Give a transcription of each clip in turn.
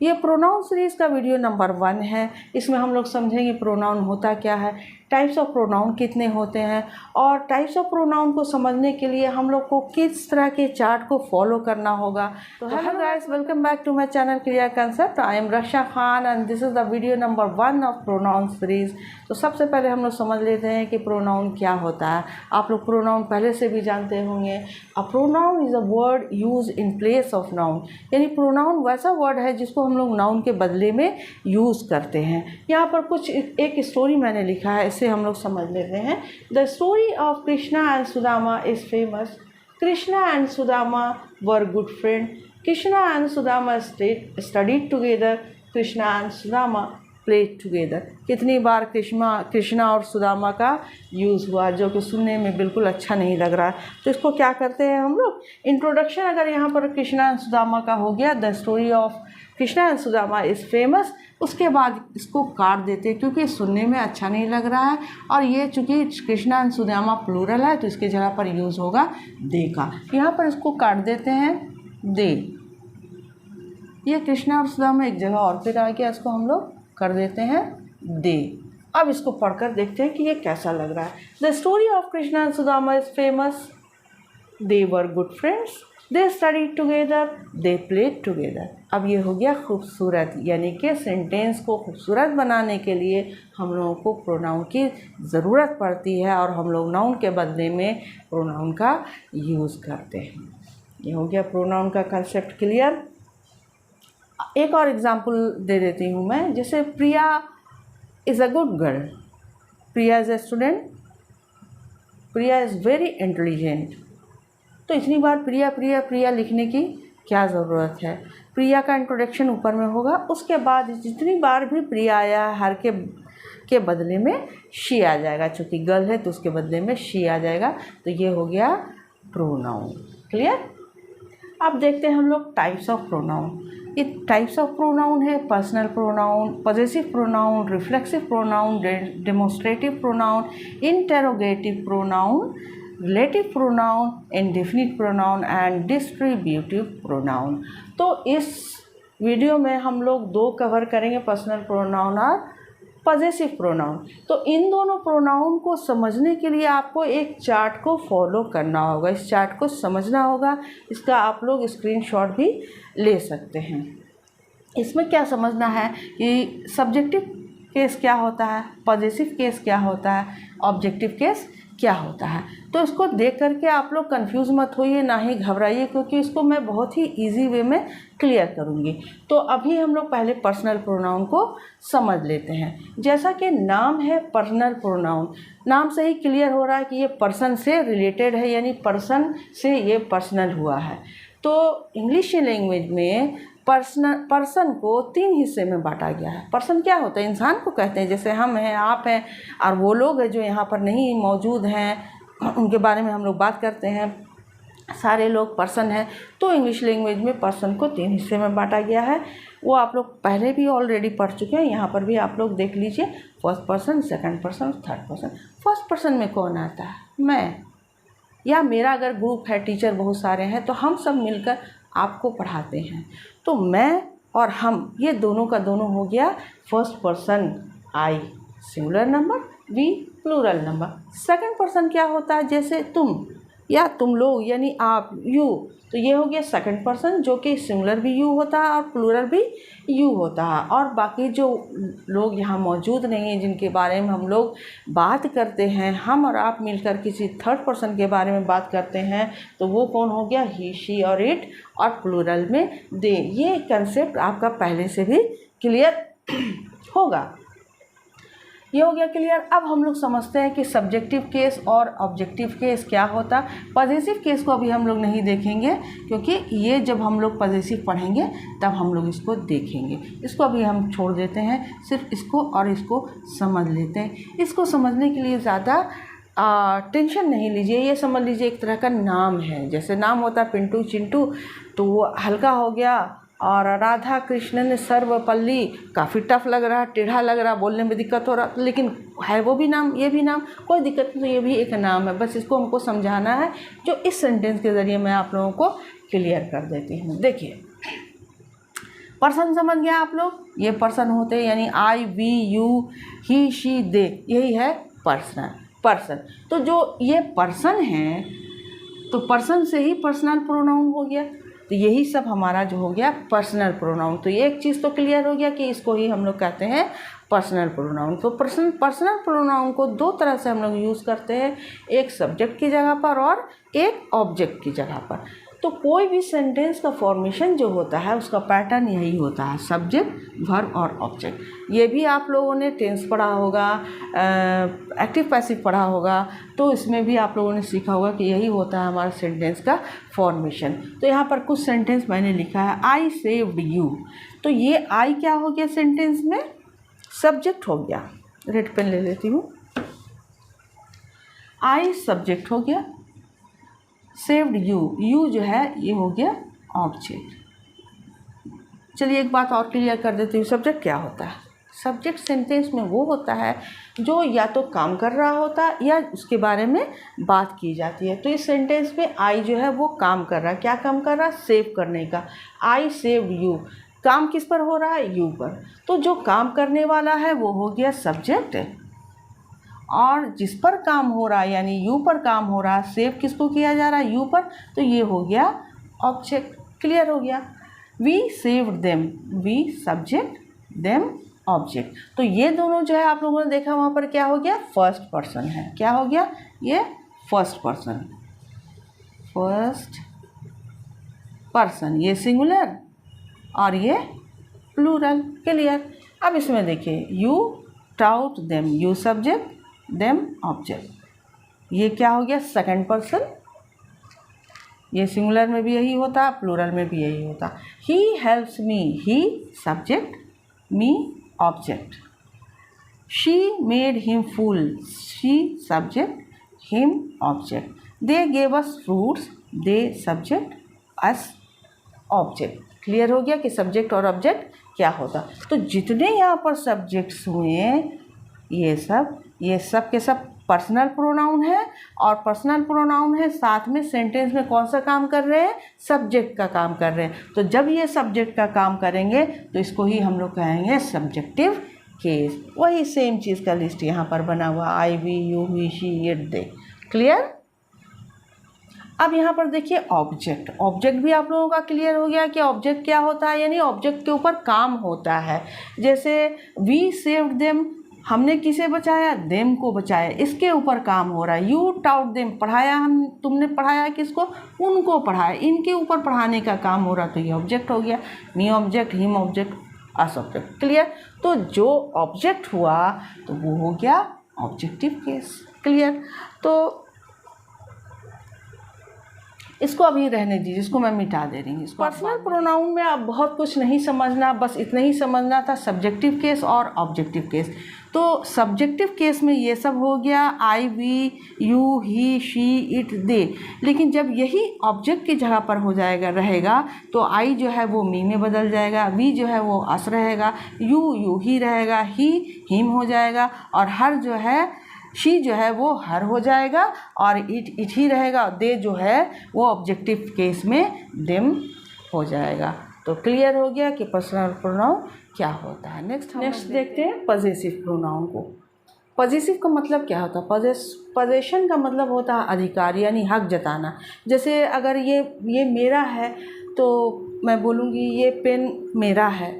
ये pronoun series का video number 1 है। इसमें हम लोग समझेंगे प्रोनाउन होता क्या है, टाइप्स ऑफ प्रोनाउन कितने होते हैं, और टाइप्स ऑफ प्रोनाउन को समझने के लिए हम लोग को किस तरह के चार्ट को फॉलो करना होगा। तो hello guys, welcome back to my channel clear concept. I am Raksha Khan and this is the video number 1 of pronoun series. तो सबसे पहले हम लोग समझ लेते हैं कि प्रोनाउन क्या होता है। आप लोग प्रोनाउन पहले से भी जानते होंगे। A pronoun is a word use in place of noun, यानी प्रोनाउन वैसा वर्ड है जिसको हम लोग नाउन के बदले में यूज़ करते हैं। यहाँ पर कुछ एक स्टोरी मैंने लिखा है, इसे हम लोग समझ लेते हैं। The story of Krishna and Sudama is famous. Krishna and Sudama were good friend. Krishna and Sudama studied together. Krishna and Sudama played together. कितनी बार कृष्णा और सुदामा का यूज़ हुआ, जो कि सुनने में बिल्कुल अच्छा नहीं लग रहा है। तो इसको क्या करते हैं हम लोग, इंट्रोडक्शन अगर यहाँ पर कृष्णा एंड सुदामा का हो गया, the story of Krishna and Sudama is famous, उसके बाद इसको काट देते हैं क्योंकि सुनने में अच्छा नहीं लग रहा है। और ये चूँकि कृष्णा एंड सुदामा प्लूरल है तो इसकी जगह पर यूज़ होगा दे का। यहाँ पर इसको काट देते हैं दे। ये कृष्णा और सुदामा एक जगह और फिर आ गया, इसको हम लोग कर देते हैं दे। अब इसको पढ़कर देखते हैं कि ये कैसा लग रहा है। The story of Krishna and Sudama is famous. They were good friends. They studied together. They played together. अब ये हो गया खूबसूरत, यानी कि सेंटेंस को खूबसूरत बनाने के लिए हम लोगों को प्रोनाउन की ज़रूरत पड़ती है और हम लोग नाउन के बदले में प्रोनाउन का यूज़ करते हैं। ये हो गया प्रोनाउन का कंसेप्ट क्लियर। एक और एग्जाम्पल दे देती हूँ मैं, जैसे Priya is a good girl. Priya is a student. Priya is very intelligent. तो इतनी बार प्रिया प्रिया प्रिया लिखने की क्या ज़रूरत है। प्रिया का इंट्रोडक्शन ऊपर में होगा, उसके बाद जितनी बार भी प्रिया आया है हर के बदले में शी आ जाएगा। चूँकि गर्ल है तो उसके बदले में शी आ जाएगा। तो ये हो गया प्रोनाउन। क्लियर। अब देखते हैं हम लोग टाइप्स ऑफ प्रोनाउन। ये टाइप्स ऑफ प्रोनाउन है personal pronoun, possessive pronoun, reflexive pronoun, demonstrative pronoun, interrogative pronoun, relative pronoun, indefinite pronoun and distributive pronoun. तो इस वीडियो में हम लोग 2 कवर करेंगे, पर्सनल प्रोनाउन और पॉजेसिव प्रोनाउन। तो इन दोनों प्रोनाउन को समझने के लिए आपको एक चार्ट को फॉलो करना होगा, इस चार्ट को समझना होगा। इसका आप लोग स्क्रीनशॉट भी ले सकते हैं। इसमें क्या समझना है कि सब्जेक्टिव केस क्या होता है, पॉजेसिव केस क्या होता है, ऑब्जेक्टिव केस क्या होता है। तो इसको देख करके आप लोग कंफ्यूज मत होइए, ना ही घबराइए, क्योंकि इसको मैं बहुत ही इजी वे में क्लियर करूँगी। तो अभी हम लोग पहले पर्सनल प्रोनाउन को समझ लेते हैं। जैसा कि नाम है पर्सनल प्रोनाउन, नाम से ही क्लियर हो रहा है कि ये पर्सन से रिलेटेड है, यानी पर्सन से ये पर्सनल हुआ है। तो इंग्लिश लैंग्वेज में पर्सन को 3 हिस्से में बांटा गया है। पर्सन क्या होता है, इंसान को कहते हैं, जैसे हम हैं, आप हैं, और वो लोग हैं जो यहाँ पर नहीं मौजूद हैं, उनके बारे में हम लोग बात करते हैं। सारे लोग पर्सन हैं। तो इंग्लिश लैंग्वेज में पर्सन को 3 हिस्से में बांटा गया है। वो आप लोग पहले भी ऑलरेडी पढ़ चुके हैं, यहाँ पर भी आप लोग देख लीजिए। First person, second person, third person. First person में कौन आता है, मैं या मेरा अगर ग्रुप है, टीचर बहुत सारे हैं, तो हम सब मिलकर आपको पढ़ाते हैं। तो मैं और हम, ये दोनों का दोनों हो गया first person. I singular number, we plural number. Second person क्या होता है, जैसे तुम या तुम लोग, यानी आप, यू। तो ये हो गया सेकंड पर्सन, जो कि सिंगुलर भी यू होता है और प्लूरल भी यू होता है। और बाकी जो लोग यहाँ मौजूद नहीं हैं, जिनके बारे में हम लोग बात करते हैं, हम और आप मिलकर किसी थर्ड पर्सन के बारे में बात करते हैं, तो वो कौन हो गया, ही, शी और इट, और प्लूरल में दे। ये कंसेप्ट आपका पहले से भी क्लियर होगा। ये हो गया क्लियर। अब हम लोग समझते हैं कि सब्जेक्टिव केस और ऑब्जेक्टिव केस क्या होता है। पॉजेसिव केस को अभी हम लोग नहीं देखेंगे, क्योंकि ये जब हम लोग पॉजेसिव पढ़ेंगे तब हम लोग इसको देखेंगे। इसको अभी हम छोड़ देते हैं, सिर्फ इसको और इसको समझ लेते हैं। इसको समझने के लिए ज़्यादा टेंशन नहीं लीजिए। ये समझ लीजिए एक तरह का नाम है, जैसे नाम होता है पिंटू, चिंटू, तो वो हल्का हो गया। और राधा कृष्णन सर्वपल्ली, काफ़ी टफ लग रहा है, टेढ़ा लग रहा, बोलने में दिक्कत हो रहा, लेकिन है वो भी नाम, ये भी नाम, कोई दिक्कत नहीं, ये भी एक नाम है। बस इसको हमको समझाना है, जो इस सेंटेंस के ज़रिए मैं आप लोगों को क्लियर कर देती हूँ। देखिए, पर्सन समझ गया आप लोग, ये पर्सन होते हैं, यानी आई, वी, यू, ही, शी, दे, यही है पर्सन। तो जो ये पर्सन है, तो पर्सन से ही पर्सनल प्रोनाउन हो गया, तो यही सब हमारा जो हो गया पर्सनल प्रोनाउन। तो एक चीज़ तो क्लियर हो गया कि इसको ही हम लोग कहते हैं पर्सनल प्रोनाउन। तो पर्सनल प्रोनाउन को दो तरह से हम लोग यूज़ करते हैं, एक सब्जेक्ट की जगह पर और एक ऑब्जेक्ट की जगह पर। तो कोई भी सेंटेंस का फॉर्मेशन जो होता है उसका पैटर्न यही होता है, सब्जेक्ट, वर्ब और ऑब्जेक्ट। ये भी आप लोगों ने टेंस पढ़ा होगा, एक्टिव पैसिव पढ़ा होगा, तो इसमें भी आप लोगों ने सीखा होगा कि यही होता है हमारा सेंटेंस का फॉर्मेशन। तो यहाँ पर कुछ सेंटेंस मैंने लिखा है, आई सेव्ड यू। तो ये आई क्या हो गया सेंटेंस में, सब्जेक्ट हो गया। रेड पेन ले लेती हूँ। आई सब्जेक्ट हो गया, सेव्ड यू, यू जो है ये हो गया ऑब्जेक्ट। चलिए एक बात और क्लियर कर देती हूँ, सब्जेक्ट क्या होता है। सब्जेक्ट सेंटेंस में वो होता है जो या तो काम कर रहा होता है या उसके बारे में बात की जाती है। तो इस सेंटेंस में आई जो है वो काम कर रहा है। क्या काम कर रहा है, सेव करने का। आई सेव्ड यू, काम किस पर हो रहा है, यू पर। तो जो काम करने वाला है वो हो गया सब्जेक्ट, और जिस पर काम हो रहा है यानी यू पर काम हो रहा है, सेव किसको किया जा रहा है, यू पर, तो ये हो गया ऑब्जेक्ट। क्लियर हो गया। We saved them, we subject, them object. तो ये दोनों जो है आप लोगों ने देखा वहाँ पर क्या हो गया, फर्स्ट पर्सन है। क्या हो गया, ये फर्स्ट पर्सन, ये सिंगुलर और ये प्लूरल। क्लियर। अब इसमें देखिए, you taut them, you subject, them object. ये क्या हो गया, सेकंड पर्सन। ये सिंगुलर में भी यही होता, प्लूरल में भी यही होता। He helps me, he subject, me object. She made him fool, she subject, him object. They gave us fruits, they subject, us object. Clear हो गया कि सब्जेक्ट और ऑब्जेक्ट क्या होता। तो जितने यहाँ पर सब्जेक्ट्स हुए ये सब के सब पर्सनल प्रोनाउन है, और पर्सनल प्रोनाउन है साथ में सेंटेंस में कौन सा काम कर रहे हैं, सब्जेक्ट का काम कर रहे हैं। तो जब ये सब्जेक्ट का काम करेंगे तो इसको ही हम लोग कहेंगे सब्जेक्टिव केस। वही सेम चीज़ का लिस्ट यहाँ पर बना हुआ, I, we, you, he, she, it, they. Clear. अब यहाँ पर देखिए ऑब्जेक्ट भी आप लोगों का क्लियर हो गया कि ऑब्जेक्ट क्या होता है, यानी ऑब्जेक्ट के ऊपर काम होता है। जैसे वी सेव्ड देम, हमने किसे बचाया, देम को बचाया, इसके ऊपर काम हो रहा है। यू टाउट देम, पढ़ाया तुमने पढ़ाया किसको, उनको पढ़ाया, इनके ऊपर पढ़ाने का काम हो रहा, तो ये ऑब्जेक्ट हो गया। मी ऑब्जेक्ट, हिम ऑब्जेक्ट, अस ऑब्जेक्ट। क्लियर। तो जो ऑब्जेक्ट हुआ तो वो हो गया ऑब्जेक्टिव केस। क्लियर। तो इसको अभी रहने दीजिए, इसको मैं मिटा दे रही हूँ। पर्सनल प्रोनाउन में आप बहुत कुछ नहीं समझना, बस इतना ही समझना था, सब्जेक्टिव केस और ऑब्जेक्टिव केस। तो सब्जेक्टिव केस में ये सब हो गया, I, we, you, he, she, it, they. लेकिन जब यही ऑब्जेक्ट की जगह पर हो जाएगा रहेगा तो आई जो है वो मी में बदल जाएगा, वी जो है वो अस रहेगा, यू ही रहेगा, ही हिम हो जाएगा, और हर जो है शी जो है वो हर हो जाएगा, और इट ही रहेगा। दे जो है वो ऑब्जेक्टिव केस में देम हो जाएगा। तो क्लियर हो गया कि पर्सनल प्रोनाउन क्या होता है। नेक्स्ट देखते हैं पजेसिव प्रोनाउन को। पजेसिव का मतलब क्या होता है, पजेशन का मतलब होता है अधिकार, यानी हक जताना। जैसे अगर ये मेरा है तो मैं बोलूँगी ये पेन मेरा है,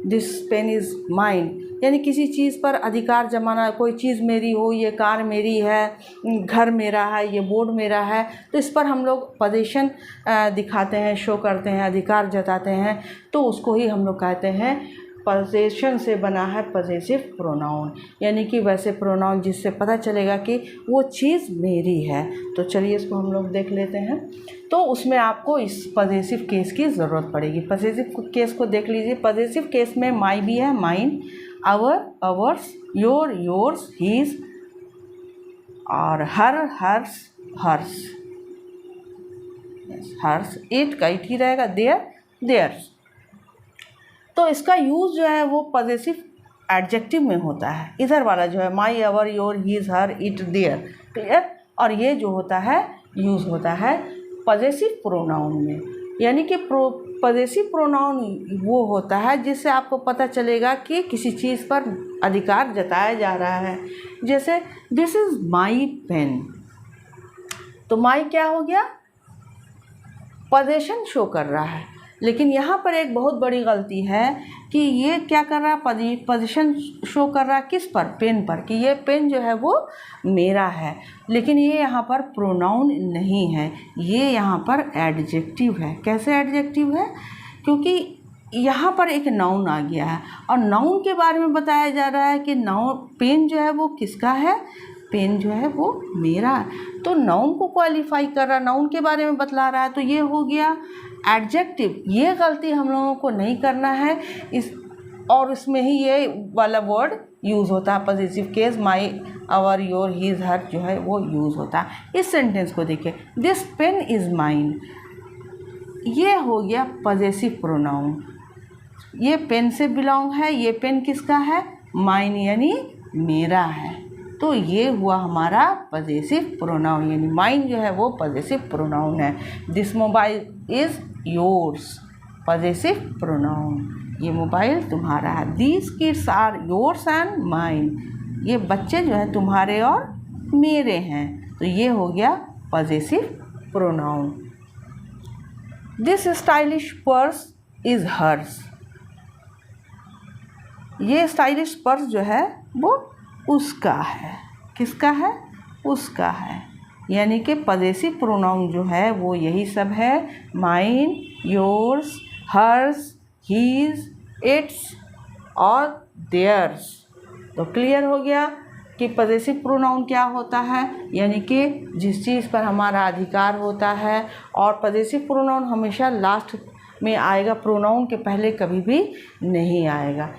दिस पेन इज़ माइन, यानी किसी चीज़ पर अधिकार जमाना। कोई चीज़ मेरी हो, ये कार मेरी है, घर मेरा है, ये बोर्ड मेरा है, तो इस पर हम लोग पजेशन दिखाते हैं, शो करते हैं, अधिकार जताते हैं, तो उसको ही हम लोग कहते हैं पजेशन से बना है पजेसिव प्रोनाउन, यानी कि वैसे प्रोनाउन जिससे पता चलेगा कि वो चीज़ मेरी है। तो चलिए इसको हम लोग देख लेते हैं। तो उसमें आपको इस पजेसिव केस की ज़रूरत पड़ेगी। पजेसिव केस को देख लीजिए। पजेसिव केस में माई भी है, mine, our, ours, your, yours, his, और her, hers, hers, hers, it का इट ही रहेगा, देयर, देयर्स। तो इसका यूज़ जो है वो पजेसिव एडजेक्टिव में होता है। इधर वाला जो है my, our, your, his, her, it, their. Clear. और ये जो होता है यूज़ होता है पजेसिव प्रोनाउन में। यानी कि पॉजेसिव प्रोनाउन वो होता है जिससे आपको पता चलेगा कि किसी चीज़ पर अधिकार जताया जा रहा है। जैसे दिस इज़ माई पेन, तो माई क्या हो गया, पोजेशन शो कर रहा है। लेकिन यहाँ पर एक बहुत बड़ी गलती है कि ये क्या कर रहा है, पोजीशन शो कर रहा है किस पर, पेन पर, कि ये पेन जो है वो मेरा है। लेकिन ये यहाँ पर प्रोनाउन नहीं है, ये यहाँ पर एडजेक्टिव है। कैसे एडजेक्टिव है, क्योंकि यहाँ पर एक नाउन आ गया है और नाउन के बारे में बताया जा रहा है कि नाउन पेन जो है वो किसका है, पेन जो है वो मेरा है। तो नाउन को क्वालिफाई कर रहा, नाउन के बारे में बतला रहा है, तो ये हो गया एडजेक्टिव। ये गलती हम लोगों को नहीं करना है और इसमें ही ये वाला वर्ड यूज़ होता है, positive case, my, our, your, his, her जो है वो यूज़ होता है। इस सेंटेंस को देखिए, दिस पेन इज़ माइन, ये हो गया पॉजेसिव प्रोनाउन। ये पेन से बिलोंग है, ये पेन किसका है, माइन यानी मेरा है। तो ये हुआ हमारा पॉजेसिव प्रोनाउन, यानी माइन जो है वो पॉजेसिव प्रोनाउन है। This mobile is yours, possessive pronoun, ये मोबाइल तुम्हारा है। These kids are yours and mine, ये बच्चे जो हैं तुम्हारे और मेरे हैं। तो ये हो गया possessive pronoun. This stylish purse is hers, ये स्टाइलिश पर्स जो है वो उसका है। किसका है, उसका है। यानी कि पॉजेसिव प्रोनाउन जो है वो यही सब है, mine, yours, hers, his, its और देयर्स। तो क्लियर हो गया कि पॉजेसिव प्रोनाउन क्या होता है, यानी कि जिस चीज़ पर हमारा अधिकार होता है। और पॉजेसिव प्रोनाउन हमेशा लास्ट में आएगा, प्रोनाउन के पहले कभी भी नहीं आएगा।